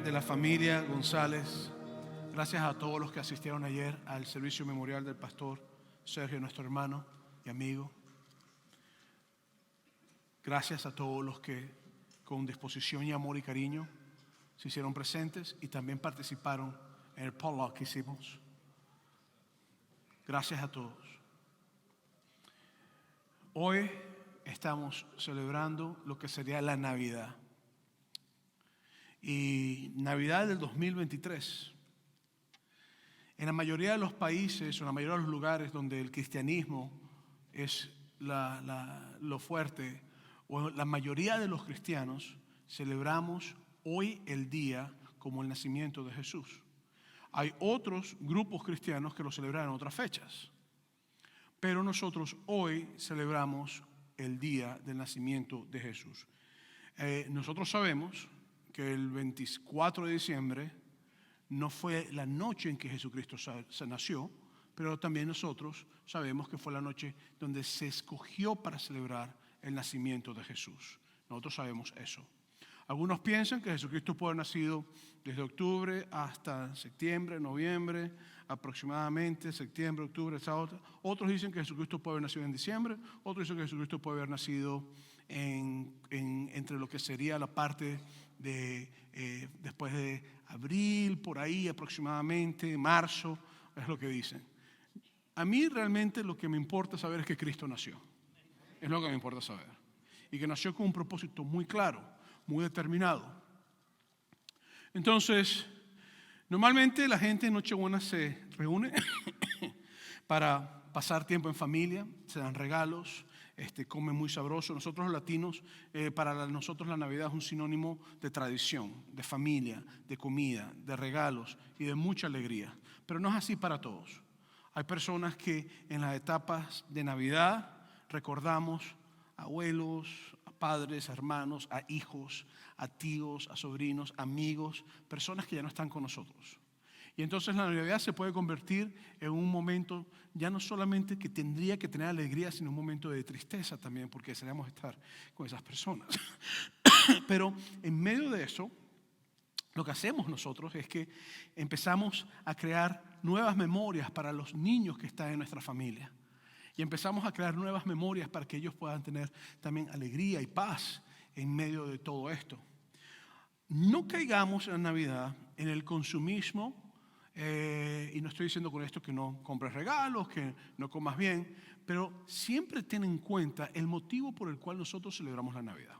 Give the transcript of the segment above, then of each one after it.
de la familia González, gracias a todos los que asistieron ayer al servicio memorial del pastor Sergio, nuestro hermano y amigo. Gracias a todos los que con disposición y amor y cariño se hicieron presentes y también participaron en el potluck que hicimos. Gracias a todos. Hoy estamos celebrando lo que sería la Navidad. Y Navidad del 2023. En la mayoría de los países, o en la mayoría de los lugares donde el cristianismo es lo fuerte, o la mayoría de los cristianos celebramos hoy el día como el nacimiento de Jesús. Hay otros grupos cristianos que lo celebran en otras fechas, pero nosotros hoy celebramos el día del nacimiento de Jesús. Nosotros sabemos que el 24 de diciembre no fue la noche en que Jesucristo se nació, pero también nosotros sabemos que fue la noche donde se escogió para celebrar el nacimiento de Jesús. Nosotros sabemos eso. Algunos piensan que Jesucristo puede haber nacido desde octubre hasta septiembre, noviembre, aproximadamente septiembre, octubre, otros dicen que Jesucristo puede haber nacido en diciembre, otros dicen que Jesucristo puede haber nacido entre lo que sería la parte de después de abril, por ahí aproximadamente, marzo, es lo que dicen. A mí realmente lo que me importa saber es que Cristo nació. Es lo que me importa saber. Y que nació con un propósito muy claro, muy determinado. Entonces, normalmente la gente en Nochebuena se reúne para pasar tiempo en familia, se dan regalos, comen muy sabroso. Nosotros los latinos, para nosotros la Navidad es un sinónimo de tradición, de familia, de comida, de regalos y de mucha alegría. Pero no es así para todos. Hay personas que en las etapas de Navidad recordamos a abuelos, a padres, a hermanos, a hijos, a tíos, a sobrinos, amigos, personas que ya no están con nosotros. Y entonces la Navidad se puede convertir en un momento ya no solamente que tendría que tener alegría, sino un momento de tristeza también, porque deseamos estar con esas personas. Pero en medio de eso, lo que hacemos nosotros es que empezamos a crear nuevas memorias para los niños que están en nuestra familia. Y empezamos a crear nuevas memorias para que ellos puedan tener también alegría y paz en medio de todo esto. No caigamos en la Navidad en el consumismo, y no estoy diciendo con esto que no compres regalos, que no comas bien, pero siempre ten en cuenta el motivo por el cual nosotros celebramos la Navidad.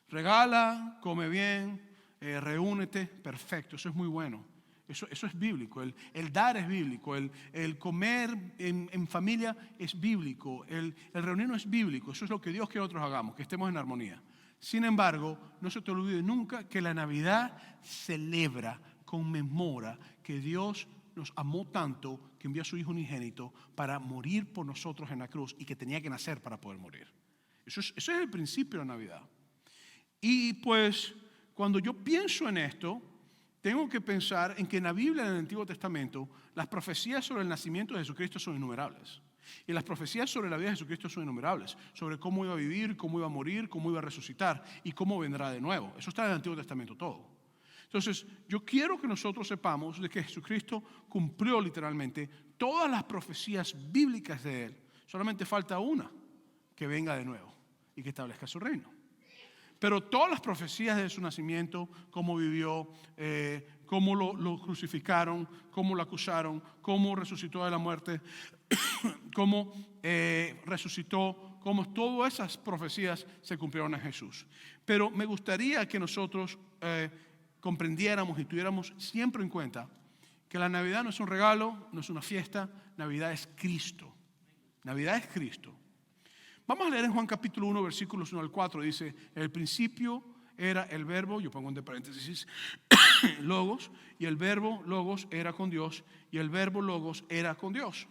Regala, come bien, reúnete, perfecto, eso es muy bueno. Eso es bíblico, el dar es bíblico, el comer en familia es bíblico, el reunirnos es bíblico, eso es lo que Dios quiere que nosotros hagamos, que estemos en armonía. Sin embargo, no se te olvide nunca que la Navidad celebra, conmemora que Dios nos amó tanto que envió a su Hijo unigénito para morir por nosotros en la cruz y que tenía que nacer para poder morir. Eso es el principio de la Navidad. Y pues cuando yo pienso en esto, tengo que pensar en que en la Biblia, en el Antiguo Testamento, las profecías sobre el nacimiento de Jesucristo son innumerables. Y las profecías sobre la vida de Jesucristo son innumerables. Sobre cómo iba a vivir, cómo iba a morir, cómo iba a resucitar y cómo vendrá de nuevo. Eso está en el Antiguo Testamento todo. Entonces, yo quiero que nosotros sepamos de que Jesucristo cumplió literalmente todas las profecías bíblicas de Él. Solamente falta una, que venga de nuevo y que establezca su reino. Pero todas las profecías de su nacimiento, cómo vivió, cómo lo crucificaron, cómo lo acusaron, cómo resucitó de la muerte, cómo resucitó, cómo todas esas profecías se cumplieron en Jesús. Pero me gustaría que nosotros comprendiéramos y tuviéramos siempre en cuenta que la Navidad no es un regalo, no es una fiesta, Navidad es Cristo. Navidad es Cristo. Vamos a leer en Juan capítulo 1, versículos 1 al 4. Dice, en el principio era el verbo, yo pongo entre paréntesis, logos, y el verbo logos era con Dios, y el verbo logos era con Dios.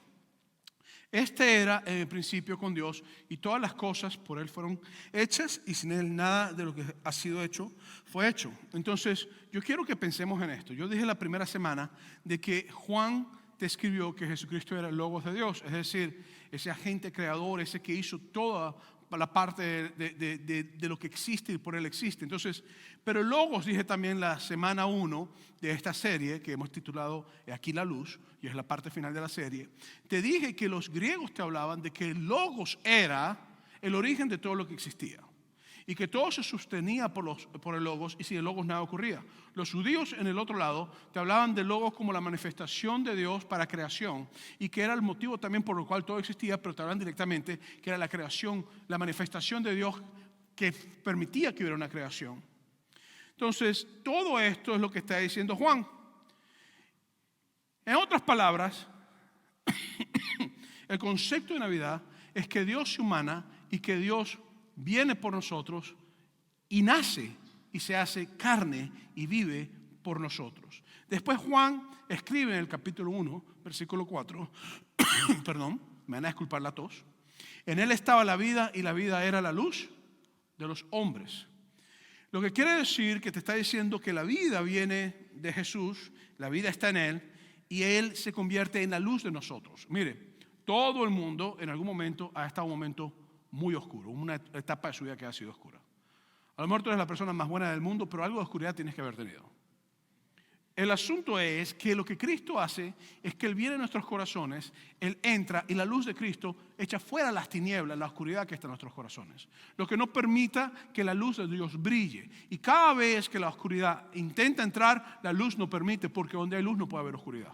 Este era en el principio con Dios, y todas las cosas por Él fueron hechas, y sin Él nada de lo que ha sido hecho fue hecho. Entonces, yo quiero que pensemos en esto. Yo dije la primera semana de que Juan describió que Jesucristo era el logos de Dios, es decir, ese agente creador, ese que hizo toda la parte de lo que existe y por él existe. Entonces, pero el logos, dije también la semana 1 de esta serie que hemos titulado Aquí la luz, y es la parte final de la serie, te dije que los griegos te hablaban de que el logos era el origen de todo lo que existía. Y que todo se sostenía por el logos, y sin el logos nada ocurría. Los judíos en el otro lado te hablaban del logos como la manifestación de Dios para creación, y que era el motivo también por el cual todo existía, pero te hablan directamente que era la creación, la manifestación de Dios que permitía que hubiera una creación. Entonces, todo esto es lo que está diciendo Juan. En otras palabras, el concepto de Navidad es que Dios se humana y que Dios viene por nosotros y nace y se hace carne y vive por nosotros. Después Juan escribe en el capítulo 1, versículo 4, perdón, me van a disculpar la tos. En él estaba la vida y la vida era la luz de los hombres. Lo que quiere decir que te está diciendo que la vida viene de Jesús, la vida está en él y él se convierte en la luz de nosotros. Mire, todo el mundo en algún momento ha estado un momento muy oscuro, una etapa de su vida que ha sido oscura. A lo mejor tú eres la persona más buena del mundo, pero algo de oscuridad tienes que haber tenido. El asunto es que lo que Cristo hace es que Él viene a nuestros corazones, Él entra y la luz de Cristo echa fuera las tinieblas, la oscuridad que está en nuestros corazones. Lo que no permita que la luz de Dios brille. Y cada vez que la oscuridad intenta entrar, la luz no permite, porque donde hay luz no puede haber oscuridad.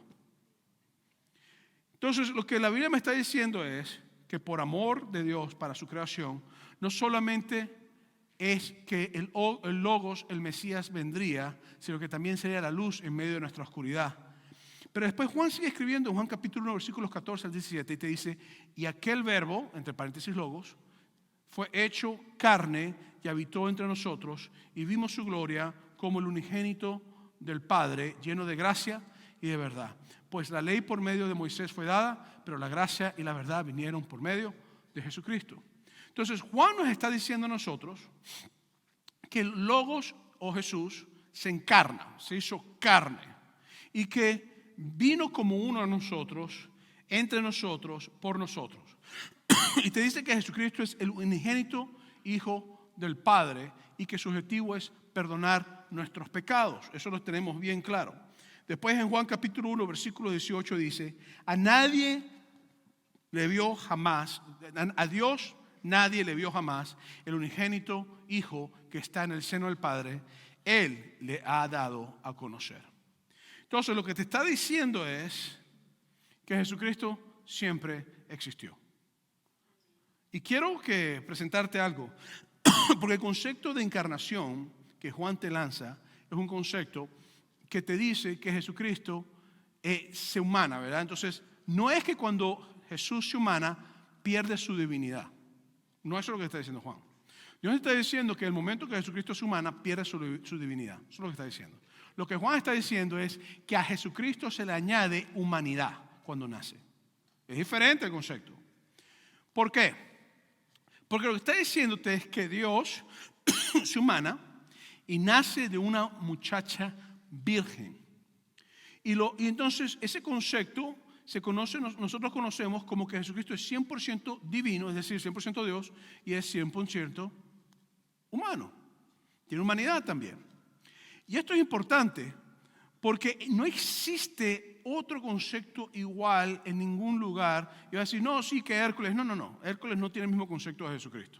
Entonces, lo que la Biblia me está diciendo es que por amor de Dios para su creación, no solamente es que el Logos, el Mesías, vendría, sino que también sería la luz en medio de nuestra oscuridad. Pero después Juan sigue escribiendo en Juan capítulo 1, versículos 14 al 17, y te dice, y aquel verbo, entre paréntesis Logos, fue hecho carne y habitó entre nosotros, y vimos su gloria como el unigénito del Padre, lleno de gracia y de verdad. Pues la ley por medio de Moisés fue dada, pero la gracia y la verdad vinieron por medio de Jesucristo. Entonces Juan nos está diciendo a nosotros que el Logos o Jesús se encarna, se hizo carne y que vino como uno de nosotros, entre nosotros, por nosotros. Y te dice que Jesucristo es el unigénito Hijo del Padre y que su objetivo es perdonar nuestros pecados. Eso lo tenemos bien claro. Después en Juan capítulo 1, versículo 18 dice, a nadie le vio jamás, a Dios nadie le vio jamás, el unigénito Hijo que está en el seno del Padre, Él le ha dado a conocer. Entonces lo que te está diciendo es que Jesucristo siempre existió. Y quiero presentarte algo, porque el concepto de encarnación que Juan te lanza es un concepto que te dice que Jesucristo se humana, ¿verdad? Entonces, no es que cuando Jesús se humana pierde su divinidad. No es eso lo que está diciendo Juan. Dios está diciendo que el momento que Jesucristo se humana pierde su divinidad. Eso es lo que está diciendo. Lo que Juan está diciendo es que a Jesucristo se le añade humanidad cuando nace. Es diferente el concepto. ¿Por qué? Porque lo que está diciéndote es que Dios se humana y nace de una muchacha virgen. Y entonces ese concepto se conoce, nosotros conocemos como que Jesucristo es 100% divino, es decir, 100% Dios, y es 100% humano. Tiene humanidad también. Y esto es importante porque no existe otro concepto igual en ningún lugar. Y va a decir, no, sí que Hércules. No. Hércules no tiene el mismo concepto de Jesucristo.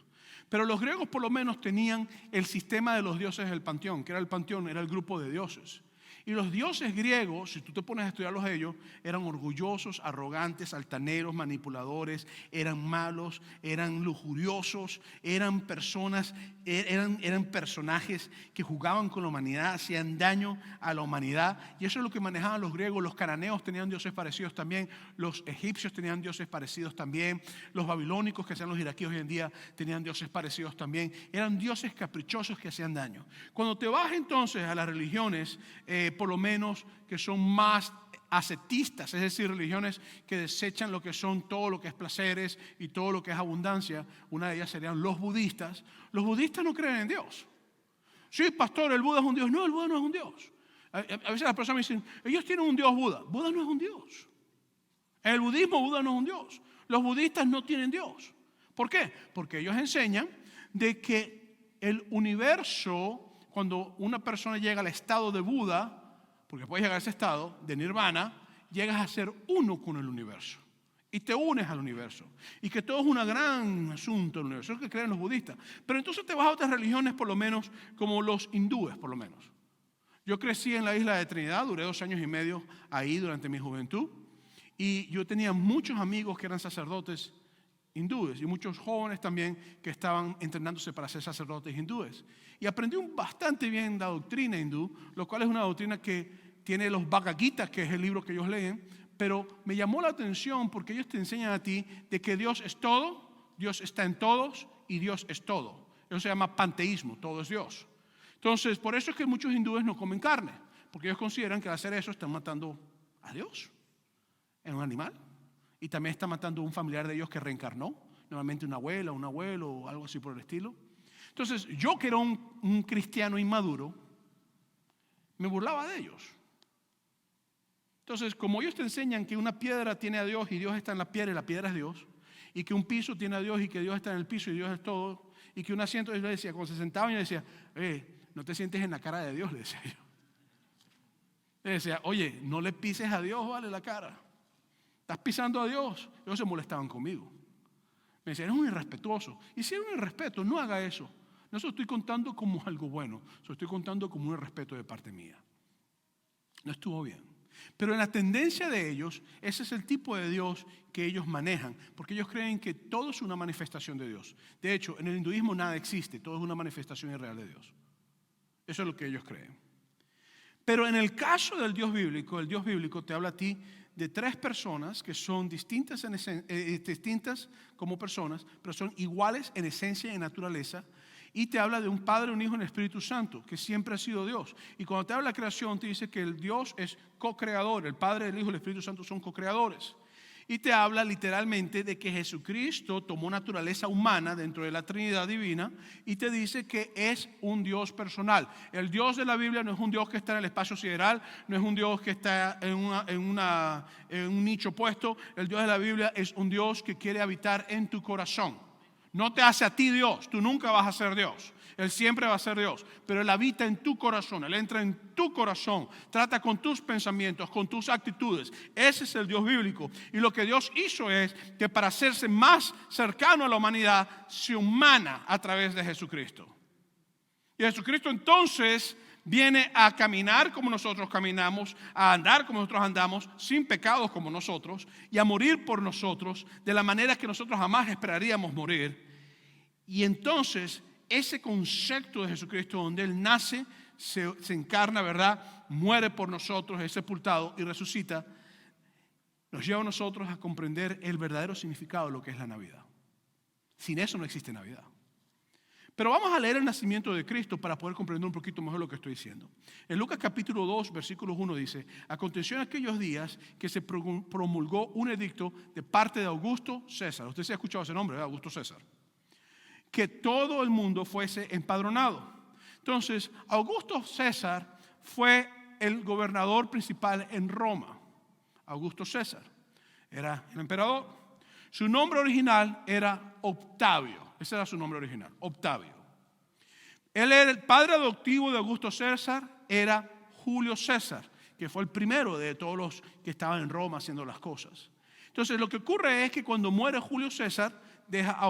Pero los griegos por lo menos tenían el sistema de los dioses del panteón, que era el panteón, era el grupo de dioses. Y los dioses griegos, si tú te pones a estudiarlos ellos, eran orgullosos, arrogantes, altaneros, manipuladores, eran malos, eran lujuriosos, eran personas, eran personajes que jugaban con la humanidad, hacían daño a la humanidad. Y eso es lo que manejaban los griegos. Los cananeos tenían dioses parecidos también, los egipcios tenían dioses parecidos también, los babilónicos, que sean los iraquíes hoy en día, tenían dioses parecidos también. Eran dioses caprichosos que hacían daño. Cuando te vas entonces a las religiones, por lo menos que son más ascetistas, es decir, religiones que desechan lo que son todo lo que es placeres y todo lo que es abundancia. Una de ellas serían los budistas. Los budistas no creen en Dios. Sí, pastor, el Buda es un Dios. No, el Buda no es un Dios. A veces las personas me dicen, ellos tienen un Dios Buda. Buda no es un Dios. En el budismo, Buda no es un Dios. Los budistas no tienen Dios. ¿Por qué? Porque ellos enseñan de que el universo, cuando una persona llega al estado de Buda, porque puedes llegar a ese estado de nirvana, llegas a ser uno con el universo. Y te unes al universo. Y que todo es un gran asunto del universo. Eso es lo que creen los budistas. Pero entonces te vas a otras religiones, por lo menos, como los hindúes, por lo menos. Yo crecí en la isla de Trinidad, duré 2 años y medio ahí durante mi juventud. Y yo tenía muchos amigos que eran sacerdotes hindúes y muchos jóvenes también que estaban entrenándose para ser sacerdotes hindúes. Y aprendí bastante bien la doctrina hindú, lo cual es una doctrina que tiene los Bhagavad Gita, que es el libro que ellos leen. Pero me llamó la atención porque ellos te enseñan a ti de que Dios es todo, Dios está en todos y Dios es todo. Eso se llama panteísmo, todo es Dios. Entonces, por eso es que muchos hindúes no comen carne, porque ellos consideran que al hacer eso están matando a Dios en un animal. Y también están matando a un familiar de ellos que reencarnó, normalmente una abuela, un abuelo o algo así por el estilo. Entonces, yo que era un cristiano inmaduro, me burlaba de ellos. Entonces, como ellos te enseñan que una piedra tiene a Dios y Dios está en la piedra y la piedra es Dios, y que un piso tiene a Dios y que Dios está en el piso y Dios es todo, y que un asiento, yo le decía, cuando se sentaban, yo decía, no te sientes en la cara de Dios, le decía yo. Le decía, oye, no le pises a Dios, vale, la cara. Estás pisando a Dios. Ellos se molestaban conmigo. Me decían, eres un irrespetuoso. Y si eres un irrespeto, no haga eso. No se lo estoy contando como algo bueno, se lo estoy contando como un irrespeto de parte mía. No estuvo bien. Pero en la tendencia de ellos, ese es el tipo de Dios que ellos manejan, porque ellos creen que todo es una manifestación de Dios. De hecho, en el hinduismo nada existe, todo es una manifestación irreal de Dios. Eso es lo que ellos creen. Pero en el caso del Dios bíblico, el Dios bíblico te habla a ti de 3 personas que son distintas como personas, pero son iguales en esencia y en naturaleza. Y te habla de un Padre, un Hijo y un Espíritu Santo, que siempre ha sido Dios. Y cuando te habla de la creación, te dice que el Dios es co-creador. El Padre, el Hijo y el Espíritu Santo son co-creadores. Y te habla literalmente de que Jesucristo tomó naturaleza humana dentro de la Trinidad divina y te dice que es un Dios personal. El Dios de la Biblia no es un Dios que está en el espacio sideral, no es un Dios que está en un nicho puesto. El Dios de la Biblia es un Dios que quiere habitar en tu corazón. No te hace a ti Dios, tú nunca vas a ser Dios. Él siempre va a ser Dios, pero Él habita en tu corazón, Él entra en tu corazón, trata con tus pensamientos, con tus actitudes. Ese es el Dios bíblico. Y lo que Dios hizo es que para hacerse más cercano a la humanidad, se humana a través de Jesucristo. Y Jesucristo entonces viene a caminar como nosotros caminamos, a andar como nosotros andamos, sin pecados como nosotros, y a morir por nosotros de la manera que nosotros jamás esperaríamos morir. Y entonces ese concepto de Jesucristo, donde Él nace, se encarna, ¿verdad? Muere por nosotros, es sepultado y resucita, nos lleva a nosotros a comprender el verdadero significado de lo que es la Navidad. Sin eso no existe Navidad. Pero vamos a leer el nacimiento de Cristo para poder comprender un poquito mejor lo que estoy diciendo. En Lucas capítulo 2, versículo 1 dice: aconteció en aquellos días que se promulgó un edicto de parte de Augusto César. Usted se ha escuchado ese nombre, ¿verdad? Augusto César. Que todo el mundo fuese empadronado. Entonces, Augusto César fue el gobernador principal en Roma. Augusto César era el emperador. Su nombre original era Octavio. Ese era su nombre original, Octavio. Él era el padre adoptivo de Augusto César, era Julio César, que fue el primero de todos los que estaban en Roma haciendo las cosas. Entonces, lo que ocurre es que cuando muere Julio César, deja a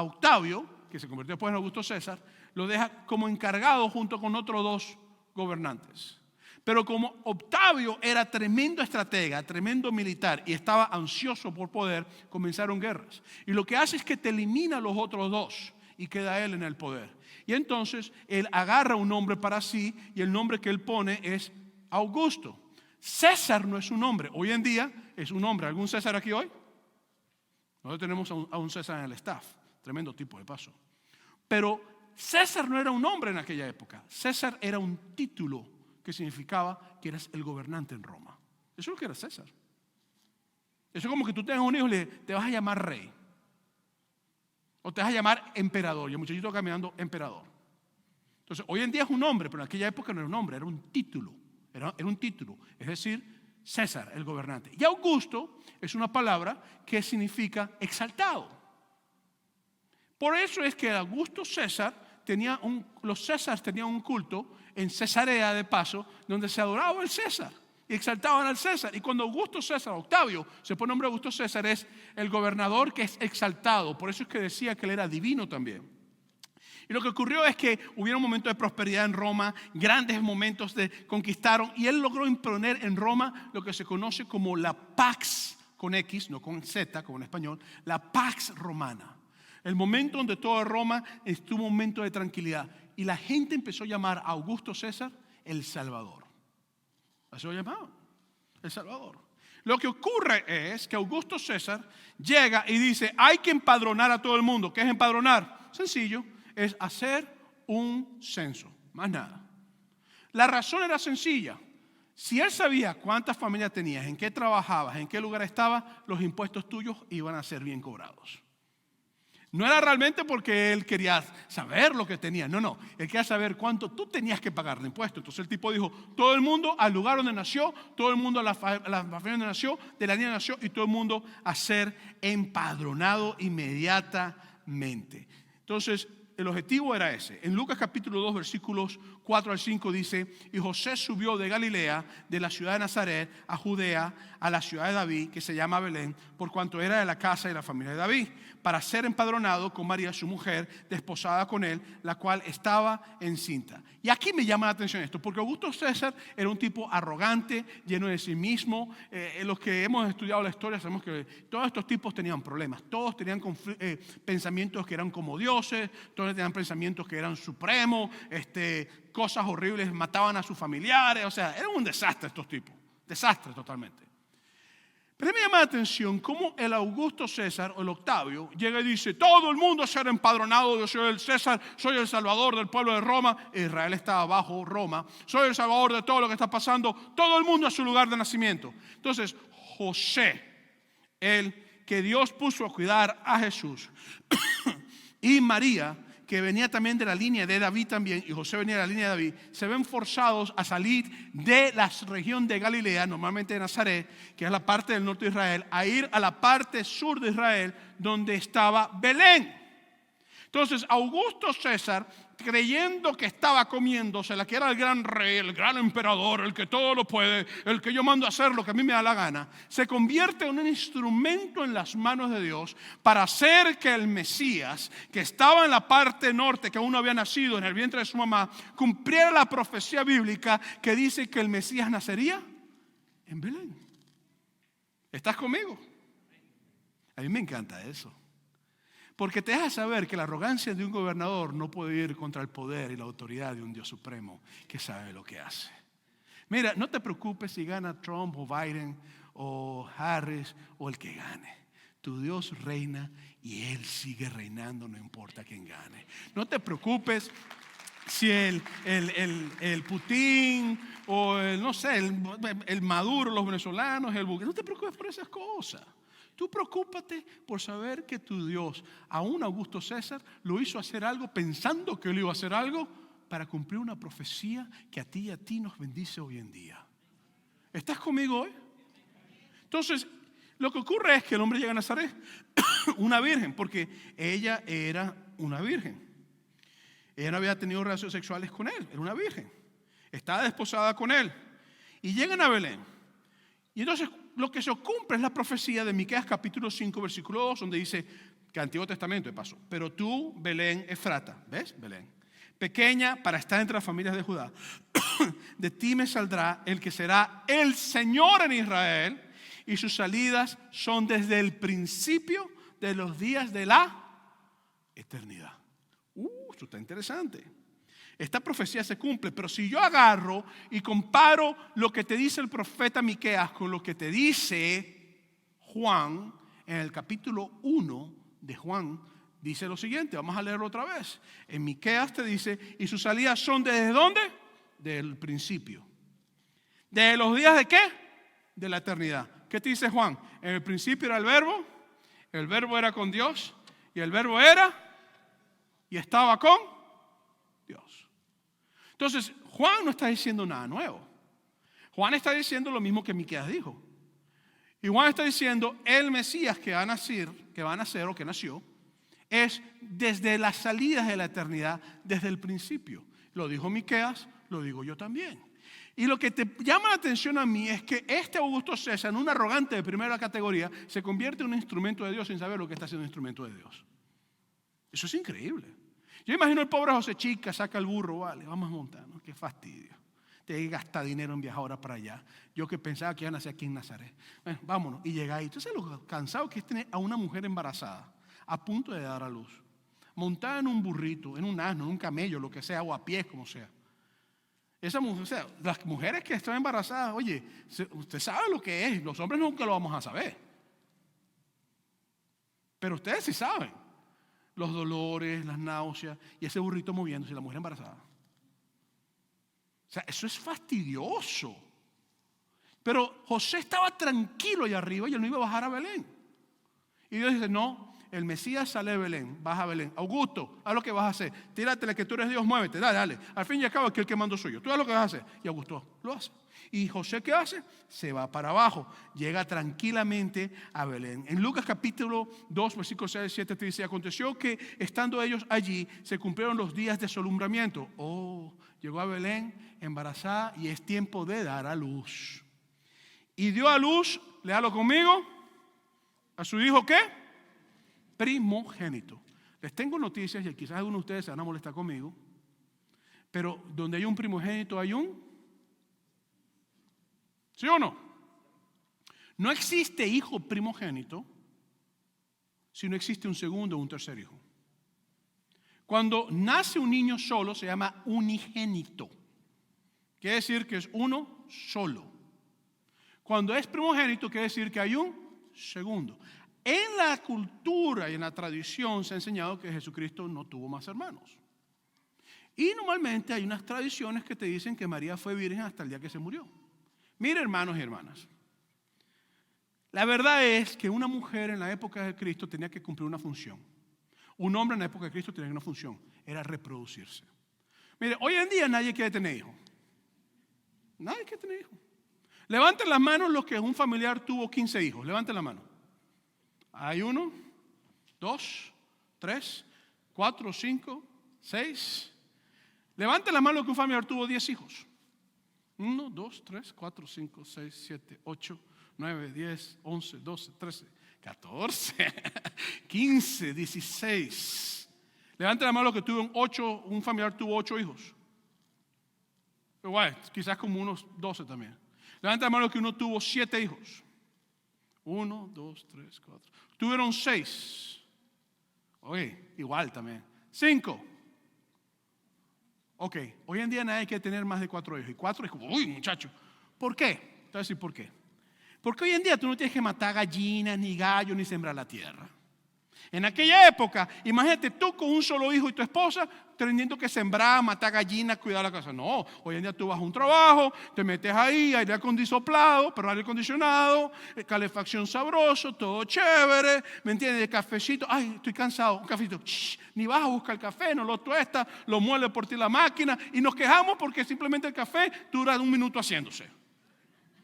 Octavio, que se convirtió después en Augusto César, lo deja como encargado junto con otros 2 gobernantes. Pero como Octavio era tremendo estratega, tremendo militar y estaba ansioso por poder, comenzaron guerras. Y lo que hace es que te elimina a los otros 2 y queda él en el poder. Y entonces él agarra un nombre para sí y el nombre que él pone es Augusto. César no es un nombre, hoy en día es un nombre. ¿Algún César aquí hoy? Nosotros tenemos a un César en el staff, tremendo tipo de paso. Pero César no era un nombre en aquella época. César era un título que significaba que eras el gobernante en Roma. Eso es lo que era César. Eso es como que tú tengas un hijo y te vas a llamar rey. O te vas a llamar emperador. Y el muchachito caminando emperador. Entonces, hoy en día es un nombre, pero en aquella época no era un nombre, era un título. Era un título. Es decir, César, el gobernante. Y Augusto es una palabra que significa exaltado. Por eso es que Augusto César los Césares tenían un culto en Cesarea de paso, donde se adoraba al César y exaltaban al César. Y cuando Augusto César, Octavio, se pone nombre Augusto César, es el gobernador que es exaltado. Por eso es que decía que él era divino también. Y lo que ocurrió es que hubieron momentos de prosperidad en Roma, grandes momentos de conquistaron, y él logró imponer en Roma lo que se conoce como la Pax, con X, no con Z, como en español, la Pax Romana. El momento donde toda Roma estuvo un momento de tranquilidad. Y la gente empezó a llamar a Augusto César el Salvador. Así lo llamaban, el Salvador. Lo que ocurre es que Augusto César llega y dice, hay que empadronar a todo el mundo. ¿Qué es empadronar? Sencillo, es hacer un censo, más nada. La razón era sencilla. Si él sabía cuántas familias tenías, en qué trabajabas, en qué lugar estabas, los impuestos tuyos iban a ser bien cobrados. No era realmente porque él quería saber lo que tenía, no. Él quería saber cuánto tú tenías que pagar de impuestos. Entonces el tipo dijo, todo el mundo al lugar donde nació, todo el mundo a la familia donde nació, de la niña nació, y todo el mundo a ser empadronado inmediatamente. Entonces el objetivo era ese. En Lucas capítulo 2 versículos 4 al 5 dice, y José subió de Galilea, de la ciudad de Nazaret, a Judea, a la ciudad de David, que se llama Belén, por cuanto era de la casa y la familia de David, para ser empadronado con María, su mujer, desposada con él, la cual estaba encinta. Y aquí me llama la atención esto, porque Augusto César era un tipo arrogante, lleno de sí mismo. Los que hemos estudiado la historia sabemos que todos estos tipos tenían problemas, todos tenían pensamientos que eran como dioses, todos tenían pensamientos que eran supremos, cosas horribles, mataban a sus familiares, o sea, eran un desastre estos tipos, desastre totalmente. Pero me llama la atención cómo el Augusto César, o el Octavio, llega y dice, todo el mundo a ser empadronado, yo soy el César, soy el salvador del pueblo de Roma. Israel estaba bajo Roma, soy el salvador de todo lo que está pasando, todo el mundo a su lugar de nacimiento. Entonces José, el que Dios puso a cuidar a Jesús, y María, que venía también de la línea de David también, y José venía de la línea de David, se ven forzados a salir de la región de Galilea, normalmente de Nazaret, que es la parte del norte de Israel, a ir a la parte sur de Israel, donde estaba Belén. Entonces Augusto César, creyendo que estaba comiéndosela, que era el gran rey, el gran emperador, el que todo lo puede, el que yo mando a hacer lo que a mí me da la gana, se convierte en un instrumento en las manos de Dios para hacer que el Mesías, que estaba en la parte norte, que aún no había nacido en el vientre de su mamá, cumpliera la profecía bíblica que dice que el Mesías nacería en Belén. ¿Estás conmigo? A mí me encanta eso. Porque te deja saber que la arrogancia de un gobernador no puede ir contra el poder y la autoridad de un Dios supremo que sabe lo que hace. Mira, no te preocupes si gana Trump o Biden o Harris o el que gane. Tu Dios reina y Él sigue reinando, no importa quién gane. No te preocupes si el Putin o el Maduro, los venezolanos, el Bukele. No te preocupes por esas cosas. Tú preocúpate por saber que tu Dios, aún Augusto César, lo hizo hacer algo pensando que él iba a hacer algo para cumplir una profecía que a ti y a ti nos bendice hoy en día. ¿Estás conmigo hoy? Entonces, lo que ocurre es que el hombre llega a Nazaret, una virgen, porque ella era una virgen. Ella no había tenido relaciones sexuales con él, era una virgen. Estaba desposada con él. Y llegan a Belén. Y entonces lo que se cumple es la profecía de Miqueas capítulo 5 versículo 2, donde dice que Antiguo Testamento de paso, pero tú, Belén Efrata, ¿ves? Belén, pequeña para estar entre las familias de Judá, de ti me saldrá el que será el Señor en Israel, y sus salidas son desde el principio de los días de la eternidad. Esto está interesante. Esta profecía se cumple, pero si yo agarro y comparo lo que te dice el profeta Miqueas con lo que te dice Juan, en el capítulo 1 de Juan, dice lo siguiente, vamos a leerlo otra vez. En Miqueas te dice, y sus salidas son ¿desde dónde? Del principio. ¿De los días de qué? De la eternidad. ¿Qué te dice Juan? En el principio era el verbo era con Dios, y el verbo era y estaba con Dios. Entonces, Juan no está diciendo nada nuevo. Juan está diciendo lo mismo que Miqueas dijo. Y Juan está diciendo, el Mesías que va a nacer o que nació, es desde las salidas de la eternidad, desde el principio. Lo dijo Miqueas, lo digo yo también. Y lo que te llama la atención a mí es que este Augusto César, en un arrogante de primera categoría, se convierte en un instrumento de Dios sin saber lo que está haciendo un instrumento de Dios. Eso es increíble. Yo imagino el pobre José Chica, saca el burro, vale, vamos a montar, ¿no? Qué fastidio. Te que gastar dinero en viajar ahora para allá. Yo que pensaba que iban a nacer aquí en Nazaret. Bueno, vámonos. Y llega ahí. Entonces lo cansado que es tener a una mujer embarazada, a punto de dar a luz, montada en un burrito, en un asno, en un camello, lo que sea, o a pie, como sea. Esa mujer, o sea, las mujeres que están embarazadas, oye, usted sabe lo que es, los hombres nunca lo vamos a saber. Pero ustedes sí saben los dolores, las náuseas y ese burrito moviéndose y la mujer embarazada. O sea, eso es fastidioso. Pero José estaba tranquilo allá arriba y él no iba a bajar a Belén. Y Dios dice, no, el Mesías sale de Belén, baja a Belén. Augusto, haz lo que vas a hacer. Tíratele que tú eres Dios, muévete, dale. Al fin y al cabo, aquí el que mando soy yo. Tú haz lo que vas a hacer. Y Augusto lo hace. Y José, ¿qué hace? Se va para abajo. Llega tranquilamente a Belén. En Lucas capítulo 2, versículos 6 y 7 te dice, aconteció que estando ellos allí, se cumplieron los días de su alumbramiento. Llegó a Belén embarazada y es tiempo de dar a luz. Y dio a luz, léalo conmigo, a su hijo, ¿qué? Primogénito. Les tengo noticias y quizás algunos de ustedes se van a molestar conmigo, pero donde hay un primogénito hay un, ¿sí o no? No existe hijo primogénito si no existe un segundo o un tercer hijo. Cuando nace un niño solo se llama unigénito. Quiere decir que es uno solo. Cuando es primogénito quiere decir que hay un segundo. En la cultura y en la tradición se ha enseñado que Jesucristo no tuvo más hermanos. Y normalmente hay unas tradiciones que te dicen que María fue virgen hasta el día que se murió. Mire, hermanos y hermanas, la verdad es que una mujer en la época de Cristo tenía que cumplir una función. Un hombre en la época de Cristo tenía una función, era reproducirse. Mire, hoy en día nadie quiere tener hijos. Nadie quiere tener hijos. Levanten las manos los que un familiar tuvo 15 hijos. Levanten la mano. Hay 1, 2, 3, 4, 5, 6. Levanten la mano los que un familiar tuvo 10 hijos. 1, 2, 3, 4, 5, 6, 7, 8, 9, 10, 11, 12, 13, 14, 15, 16. Levanten la mano los que tuvo un familiar tuvo 8 hijos. Igual, quizás como unos 12 también. Levanten la mano los que uno tuvo 7 hijos. 1, 2, 3, 4. Tuvieron 6. Oye, igual también. 5. Ok, hoy en día nadie hay que tener más de 4 hijos. Y 4 hijos, uy, muchacho. ¿Por qué? Te voy a decir por qué. Porque hoy en día tú no tienes que matar gallinas, ni gallos, ni sembrar la tierra. En aquella época, imagínate tú con un solo hijo y tu esposa teniendo que sembrar, matar gallinas, cuidar la casa. No, hoy en día tú vas a un trabajo, te metes ahí, aire acondicionado, calefacción sabroso, todo chévere, ¿me entiendes? Cafecito, ay, estoy cansado, un cafecito. Ni vas a buscar el café, no lo tuestas, lo muele por ti la máquina y nos quejamos porque simplemente el café dura 1 minuto haciéndose.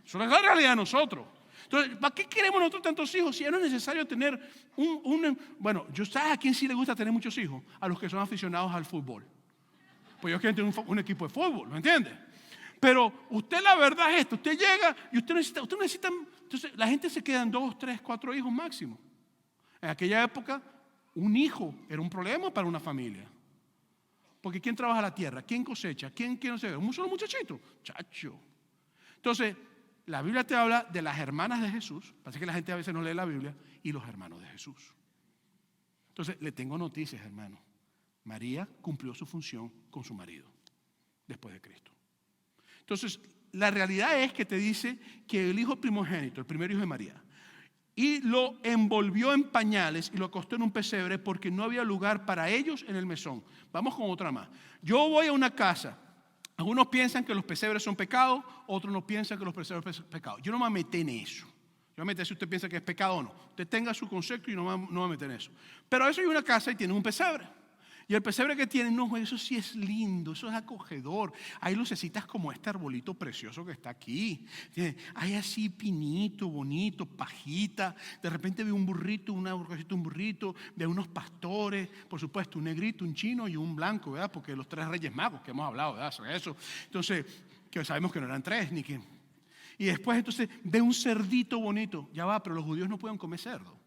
Eso es la realidad de nosotros. Entonces, ¿para qué queremos nosotros tantos hijos si ya no es necesario tener bueno, ¿sabes a quién sí le gusta tener muchos hijos? A los que son aficionados al fútbol. Pues ellos quieren tener un equipo de fútbol, ¿me entiende? Pero usted la verdad es esto, usted llega y usted necesita, entonces la gente se queda en 2, 3, 4 hijos máximo. En aquella época, un hijo era un problema para una familia. Porque ¿quién trabaja la tierra? ¿Quién cosecha? ¿Quién no sé? Un solo muchachito, chacho. Entonces, la Biblia te habla de las hermanas de Jesús. Parece que la gente a veces no lee la Biblia. Y los hermanos de Jesús. Entonces, le tengo noticias, hermano. María cumplió su función con su marido después de Cristo. Entonces, la realidad es que te dice que el hijo primogénito, el primer hijo de María, y lo envolvió en pañales y lo acostó en un pesebre porque no había lugar para ellos en el mesón. Vamos con otra más. Yo voy a una casa. Algunos piensan que los pesebres son pecados, otros no piensan que los pesebres son pecados. Yo no me voy a meter en eso. Yo me voy a meter si usted piensa que es pecado o no. Usted tenga su concepto y no me voy a meter en eso. Pero a veces hay una casa y tiene un pesebre. Y el pesebre que tienen, no, eso sí es lindo, eso es acogedor. Hay lucecitas como este arbolito precioso que está aquí. Hay así pinito, bonito, pajita. De repente ve un burrito, un burrito, ve unos pastores, por supuesto, un negrito, un chino y un blanco, ¿verdad? Porque los 3 reyes magos que hemos hablado, ¿verdad? Sobre eso. Entonces, que sabemos que no eran 3, ni que. Y después entonces ve un cerdito bonito. Ya va, pero los judíos no pueden comer cerdo.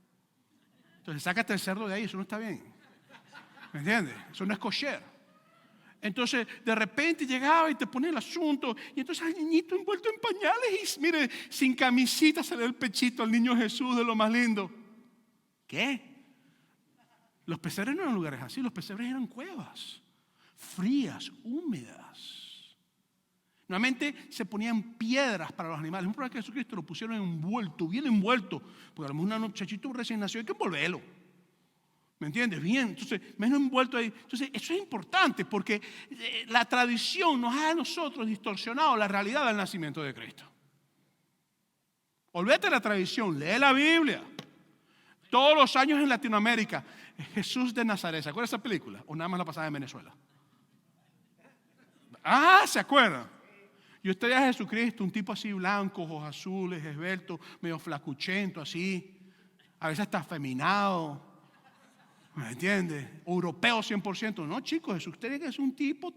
Entonces, sácate el cerdo de ahí, eso no está bien. ¿Me entiendes? Eso no es kosher. Entonces, de repente llegaba y te ponía el asunto. Y entonces al niñito envuelto en pañales y, mire, sin camisita se le da el pechito al niño Jesús de lo más lindo. ¿Qué? Los pesebres no eran lugares así. Los pesebres eran cuevas, frías, húmedas. Normalmente se ponían piedras para los animales. Un problema que Jesucristo lo pusieron envuelto, bien envuelto. Porque a lo mejor un muchachito recién nació, hay que envolverlo. ¿Me entiendes? Bien, entonces, menos envuelto ahí. Entonces, eso es importante porque la tradición nos ha a nosotros distorsionado la realidad del nacimiento de Cristo. Olvídate de la tradición, lee la Biblia. Todos los años en Latinoamérica, Jesús de Nazaret, ¿se acuerdan de esa película? ¿O nada más la pasaba en Venezuela? Ah, ¿se acuerdan? Y usted ve a Jesucristo, un tipo así blanco, ojos azules, esbelto, medio flacuchento así, a veces hasta afeminado. ¿Me entiende? Europeo 100%. No, chicos, Jesús tiene que ser un tipo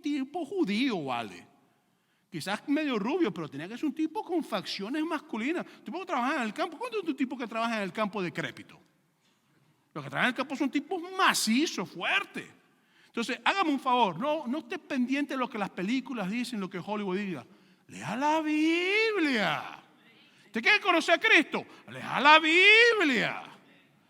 judío, ¿vale? Quizás medio rubio, pero tenía que ser un tipo con facciones masculinas. Un tipo que trabaja en el campo. ¿Cuántos es un tipo que trabaja en el campo decrépito? Los que trabajan en el campo son tipos macizos, fuertes. Entonces, hágame un favor, no esté pendiente de lo que las películas dicen, lo que Hollywood diga. Lea la Biblia. ¿Usted quiere conocer a Cristo? Lea la Biblia.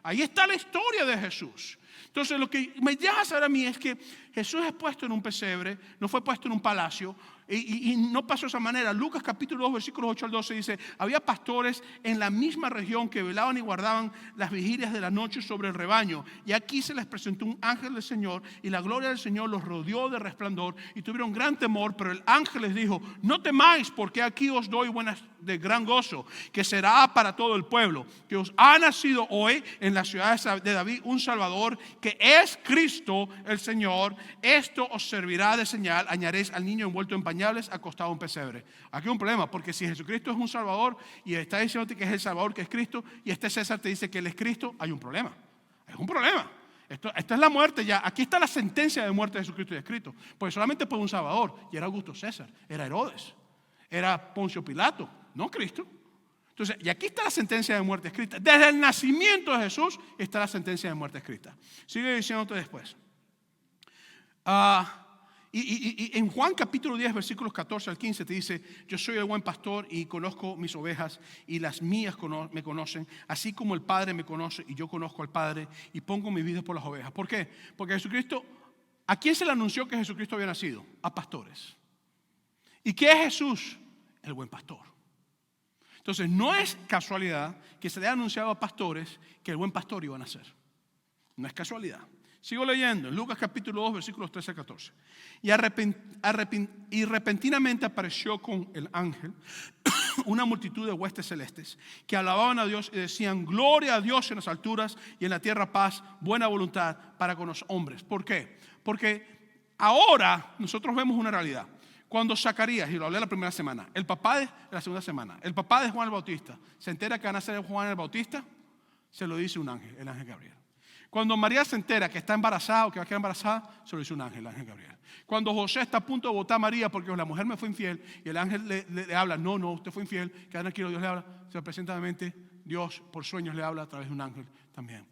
Ahí está la historia de Jesús. Entonces, lo que me llama a saber a mí es que Jesús es puesto en un pesebre, no fue puesto en un palacio, y no pasó de esa manera. Lucas capítulo 2, versículos 8 al 12 dice: había pastores en la misma región que velaban y guardaban las vigilias de la noche sobre el rebaño. Y aquí se les presentó un ángel del Señor, y la gloria del Señor los rodeó de resplandor, y tuvieron gran temor. Pero el ángel les dijo: no temáis, porque aquí os doy buenas de gran gozo, que será para todo el pueblo, que os ha nacido hoy en la ciudad de David un Salvador, que es Cristo el Señor. Esto os servirá de señal: añadiréis al niño envuelto en pañales, acostado en un pesebre. Aquí hay un problema, porque si Jesucristo es un Salvador y está diciéndote que es el Salvador, que es Cristo, y este César te dice que él es Cristo, hay un problema. Es un problema. Esto es la muerte ya. Aquí está la sentencia de muerte de Jesucristo y escrito. Pues solamente fue un Salvador, y era Augusto César, era Herodes, era Poncio Pilato, no Cristo. Entonces, y aquí está la sentencia de muerte escrita. Desde el nacimiento de Jesús está la sentencia de muerte escrita. Sigue diciéndote después. Y en Juan capítulo 10, versículos 14 al 15 te dice: yo soy el buen pastor y conozco mis ovejas, y las mías me conocen, así como el Padre me conoce y yo conozco al Padre, y pongo mi vida por las ovejas. ¿Por qué? Porque Jesucristo, ¿a quién se le anunció que Jesucristo había nacido? A pastores. ¿Y qué es Jesús? El buen pastor. Entonces, no es casualidad que se le haya anunciado a pastores que el buen pastor iba a nacer. No es casualidad. Sigo leyendo en Lucas capítulo 2, versículos 13 a 14. Y repentinamente apareció con el ángel una multitud de huestes celestes que alababan a Dios y decían: gloria a Dios en las alturas y en la tierra paz, buena voluntad para con los hombres. ¿Por qué? Porque ahora nosotros vemos una realidad. Cuando Zacarías, y lo hablé la primera semana, el papá de la segunda semana, el papá de Juan el Bautista, se entera que van a ser Juan el Bautista, se lo dice un ángel, el ángel Gabriel. Cuando María se entera que está embarazada o que va a quedar embarazada, se lo dice un ángel, el ángel Gabriel. Cuando José está a punto de botar a María porque la mujer me fue infiel, y el ángel le habla: no, usted fue infiel, queda tranquilo, Dios le habla. Se presenta mente, Dios por sueños le habla a través de un ángel también.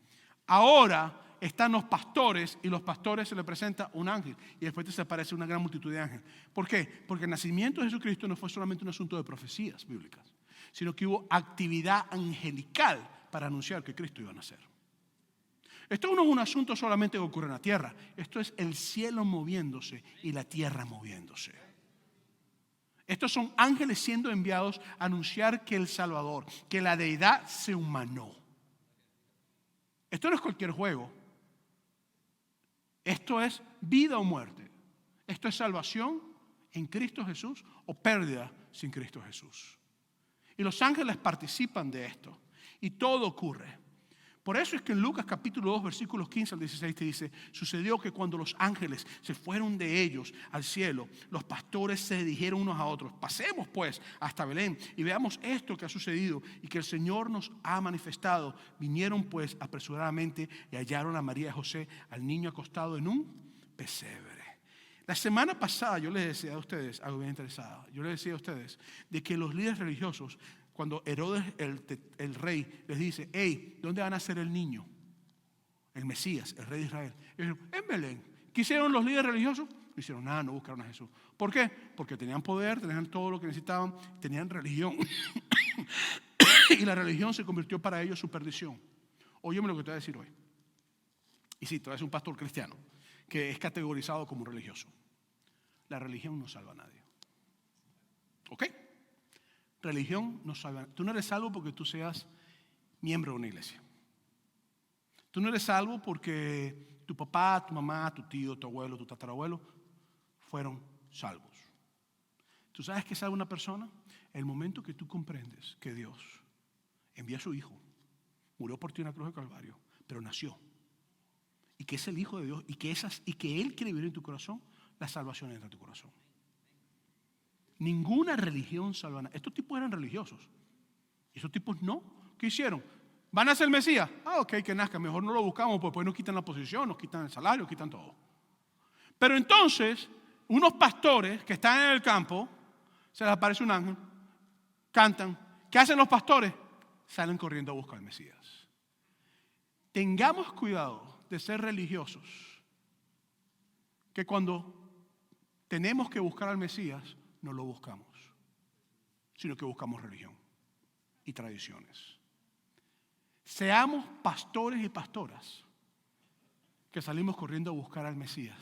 Ahora están los pastores, y los pastores se le presenta un ángel, y después se aparece una gran multitud de ángeles. ¿Por qué? Porque el nacimiento de Jesucristo no fue solamente un asunto de profecías bíblicas, sino que hubo actividad angelical para anunciar que Cristo iba a nacer. Esto no es un asunto solamente que ocurre en la tierra. Esto es el cielo moviéndose y la tierra moviéndose. Estos son ángeles siendo enviados a anunciar que el Salvador, que la deidad se humanó. Esto no es cualquier juego. Esto es vida o muerte. Esto es salvación en Cristo Jesús o pérdida sin Cristo Jesús. Y los ángeles participan de esto. Y todo ocurre Por eso es que en Lucas capítulo 2, versículos 15 al 16 te dice: sucedió que cuando los ángeles se fueron de ellos al cielo, los pastores se dijeron unos a otros: pasemos pues hasta Belén y veamos esto que ha sucedido y que el Señor nos ha manifestado. Vinieron pues apresuradamente y hallaron a María y José, al niño acostado en un pesebre. La semana pasada yo les decía a ustedes algo bien interesado. Yo les decía a ustedes de que los líderes religiosos, cuando Herodes el rey les dice: hey, ¿dónde van a nacer el niño? El Mesías, el rey de Israel. Ellos dijeron: en Belén. ¿Qué hicieron los líderes religiosos? No hicieron nada, no buscaron a Jesús. ¿Por qué? Porque tenían poder, tenían todo lo que necesitaban, tenían religión. Y la religión se convirtió para ellos su perdición. Óyeme lo que te voy a decir hoy. Y sí, tú eres un pastor cristiano que es categorizado como un religioso. La religión no salva a nadie. ¿Ok? Religión no salva. Tú no eres salvo porque tú seas miembro de una iglesia. Tú no eres salvo porque tu papá, tu mamá, tu tío, tu abuelo, tu tatarabuelo fueron salvos. ¿Tú sabes qué salva una persona? El momento que tú comprendes que Dios envía a su Hijo, murió por ti en la cruz de Calvario, pero nació, y que es el Hijo de Dios, y que Él quiere vivir en tu corazón, la salvación entra en tu corazón. Ninguna religión salva a nadie. Estos tipos eran religiosos. Y esos tipos no. ¿Qué hicieron? ¿Van a ser Mesías? Ok, que nazca. Mejor no lo buscamos, porque después nos quitan la posición, nos quitan el salario, nos quitan todo. Pero entonces, unos pastores que están en el campo, se les aparece un ángel, cantan. ¿Qué hacen los pastores? Salen corriendo a buscar al Mesías. Tengamos cuidado de ser religiosos, que cuando tenemos que buscar al Mesías, no lo buscamos, sino que buscamos religión y tradiciones. Seamos pastores y pastoras que salimos corriendo a buscar al Mesías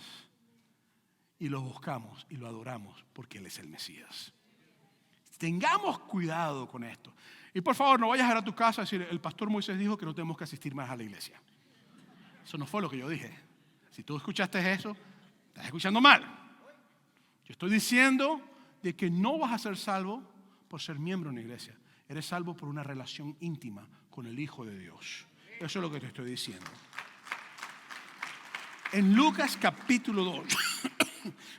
y lo buscamos y lo adoramos porque Él es el Mesías. Tengamos cuidado con esto. Y por favor, no vayas a ir a tu casa a decir: el pastor Moisés dijo que no tenemos que asistir más a la iglesia. Eso no fue lo que yo dije. Si tú escuchaste eso, estás escuchando mal. Yo estoy diciendo de que no vas a ser salvo por ser miembro de una iglesia. Eres salvo por una relación íntima con el Hijo de Dios. Eso es lo que te estoy diciendo. En Lucas capítulo 2,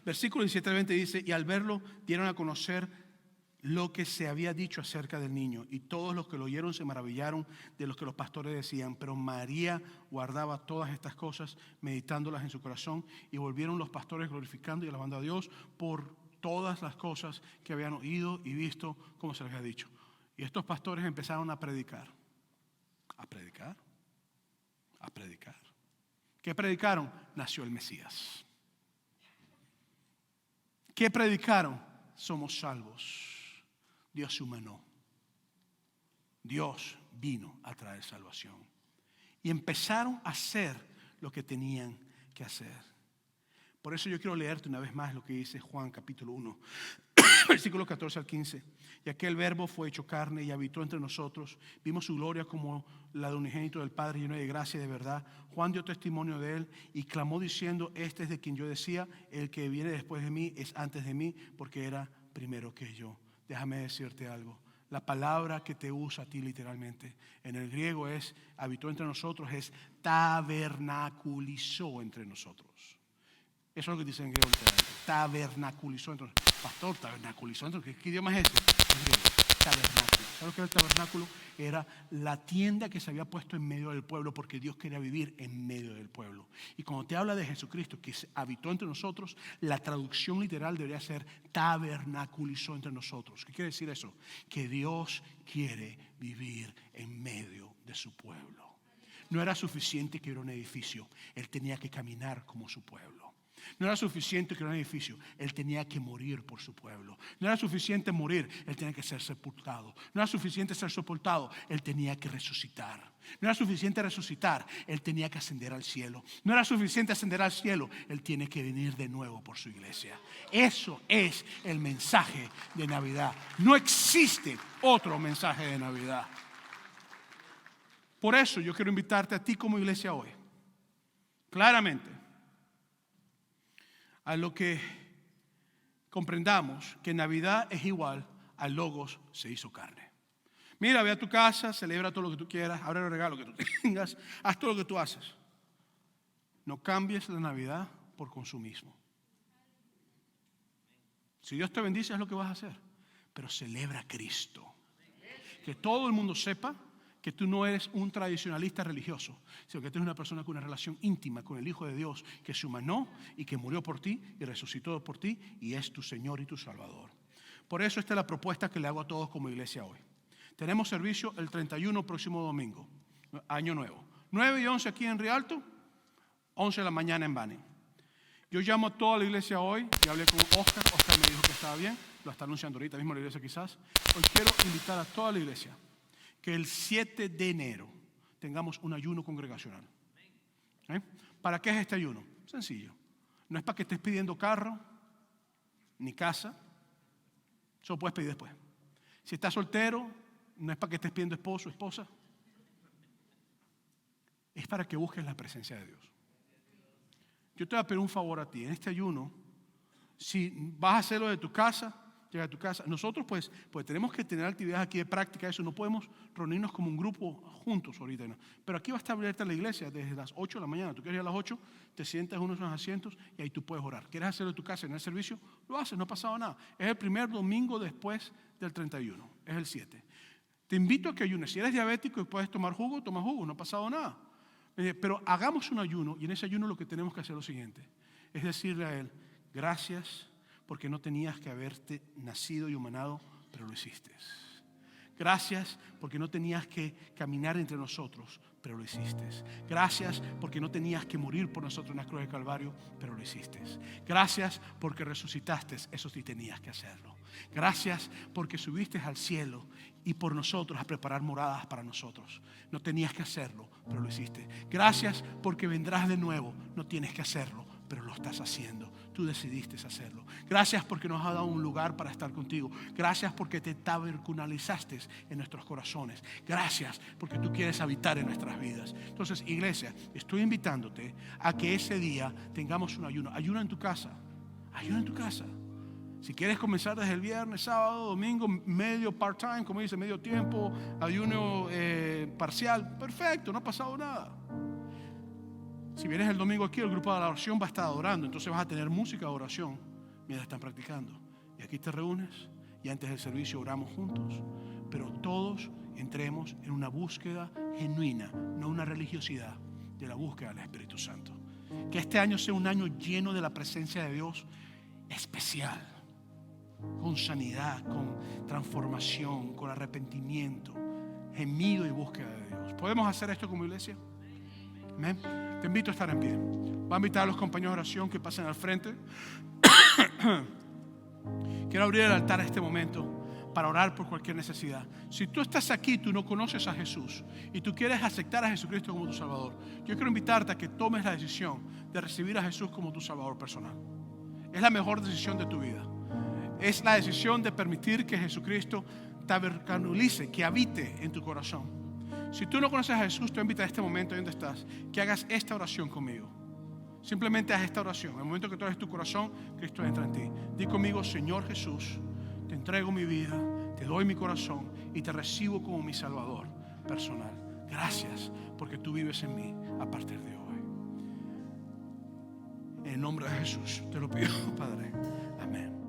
versículo 17 al 20 dice: y al verlo dieron a conocer lo que se había dicho acerca del niño, y todos los que lo oyeron se maravillaron de lo que los pastores decían. Pero María guardaba todas estas cosas, meditándolas en su corazón. Y volvieron los pastores glorificando y alabando a Dios por todas las cosas que habían oído y visto, como se les había dicho. Y estos pastores empezaron a predicar. A predicar. A predicar. ¿Qué predicaron? Nació el Mesías. ¿Qué predicaron? Somos salvos. Dios se humanó. Dios vino a traer salvación. Y empezaron a hacer lo que tenían que hacer. Por eso yo quiero leerte una vez más lo que dice Juan capítulo 1, versículos 14 al 15. Y aquel verbo fue hecho carne y habitó entre nosotros. Vimos su gloria como la de unigénito del Padre, lleno de gracia y de verdad. Juan dio testimonio de él y clamó diciendo: este es de quien yo decía, el que viene después de mí es antes de mí, porque era primero que yo. Déjame decirte algo. La palabra que te usa a ti literalmente en el griego es, habitó entre nosotros, es tabernaculizó entre nosotros. Eso es lo que dice en griego literalmente. Tabernaculizó entre nosotros. Pastor, tabernaculizó entre nosotros. ¿Qué idioma es ese? En griego. Tabernáculo. ¿Sabes lo que era el tabernáculo? Era la tienda que se había puesto en medio del pueblo, porque Dios quería vivir en medio del pueblo. Y cuando te habla de Jesucristo que habitó entre nosotros, la traducción literal debería ser tabernaculizó entre nosotros. ¿Qué quiere decir eso? Que Dios quiere vivir en medio de su pueblo. No era suficiente que era un edificio, Él tenía que caminar como su pueblo. No era suficiente crear un edificio, Él tenía que morir por su pueblo. No era suficiente morir, Él tenía que ser sepultado. No era suficiente ser sepultado, Él tenía que resucitar. No era suficiente resucitar, Él tenía que ascender al cielo. No era suficiente ascender al cielo, Él tiene que venir de nuevo por su iglesia. Eso es el mensaje de Navidad. No existe otro mensaje de Navidad. Por eso yo quiero invitarte a ti como iglesia hoy, claramente, a lo que comprendamos que Navidad es igual al Logos se hizo carne. Mira, ve a tu casa, celebra todo lo que tú quieras, abre los regalos que tú tengas, haz todo lo que tú haces. No cambies la Navidad por consumismo. Si Dios te bendice es lo que vas a hacer, pero celebra a Cristo. Que todo el mundo sepa que tú no eres un tradicionalista religioso, sino que tú eres una persona con una relación íntima con el Hijo de Dios que se humanó y que murió por ti y resucitó por ti y es tu Señor y tu Salvador. Por eso esta es la propuesta que le hago a todos como iglesia hoy. Tenemos servicio el 31 próximo domingo, año nuevo. 9 y 11 aquí en Rialto, 11 de la mañana en Bani. Yo llamo a toda la iglesia hoy, y hablé con Oscar me dijo que estaba bien, lo está anunciando ahorita mismo la iglesia quizás. Hoy quiero invitar a toda la iglesia que el 7 de enero tengamos un ayuno congregacional. ¿Para qué es este ayuno? Sencillo. No es para que estés pidiendo carro ni casa, eso lo puedes pedir después. Si estás soltero, no es para que estés pidiendo esposo o esposa, es para que busques la presencia de Dios. Yo te voy a pedir un favor a ti, en este ayuno, si vas a hacerlo de tu casa, llega a tu casa. Nosotros pues tenemos que tener actividades aquí de práctica, eso, no podemos reunirnos como un grupo juntos ahorita, ¿no? Pero aquí va a estar abierta la iglesia desde las 8 de la mañana. Tú quieres ir a las 8, te sientas en unos asientos y ahí tú puedes orar. ¿Quieres hacerlo de tu casa en el servicio? Lo haces, no ha pasado nada. Es el primer domingo después del 31, es el 7. Te invito a que ayunes. Si eres diabético y puedes tomar jugo, toma jugo, no ha pasado nada. Pero hagamos un ayuno y en ese ayuno lo que tenemos que hacer es lo siguiente, es decirle a Él, gracias porque no tenías que haberte nacido y humanado, pero lo hiciste. Gracias porque no tenías que caminar entre nosotros, pero lo hiciste. Gracias porque no tenías que morir por nosotros en la cruz del Calvario, pero lo hiciste. Gracias porque resucitaste, eso sí tenías que hacerlo. Gracias porque subiste al cielo y por nosotros a preparar moradas para nosotros. No tenías que hacerlo, pero lo hiciste. Gracias porque vendrás de nuevo, no tienes que hacerlo, pero lo estás haciendo. Tú decidiste hacerlo. Gracias porque nos ha dado un lugar para estar contigo. Gracias porque te tabernalizaste en nuestros corazones. Gracias porque tú quieres habitar en nuestras vidas. Entonces, iglesia, estoy invitándote a que ese día tengamos un ayuno. Ayuna en tu casa. Ayuna en tu casa. Si quieres comenzar desde el viernes, sábado, domingo, medio part-time, como dice, medio tiempo, ayuno parcial, perfecto, no ha pasado nada. Si vienes el domingo aquí, el grupo de la oración va a estar adorando, entonces vas a tener música de oración mientras están practicando. Y aquí te reúnes y antes del servicio oramos juntos, pero todos entremos en una búsqueda genuina, no una religiosidad, de la búsqueda del Espíritu Santo. Que este año sea un año lleno de la presencia de Dios especial, con sanidad, con transformación, con arrepentimiento, gemido y búsqueda de Dios. ¿Podemos hacer esto como iglesia? Amén. Te invito a estar en pie. Voy a invitar a los compañeros de oración que pasen al frente. Quiero abrir el altar a este momento para orar por cualquier necesidad. Si tú estás aquí, tú no conoces a Jesús y tú quieres aceptar a Jesucristo como tu Salvador, yo quiero invitarte a que tomes la decisión de recibir a Jesús como tu Salvador personal. Es la mejor decisión de tu vida. Es la decisión de permitir que Jesucristo tabernalice, que habite en tu corazón. Si tú no conoces a Jesús, te invito a este momento donde estás, que hagas esta oración conmigo. Simplemente haz esta oración. En el momento que tú abres tu corazón, Cristo entra en ti. Di conmigo, Señor Jesús, te entrego mi vida, te doy mi corazón y te recibo como mi Salvador personal. Gracias porque tú vives en mí a partir de hoy. En el nombre de Jesús te lo pido, Padre. Amén.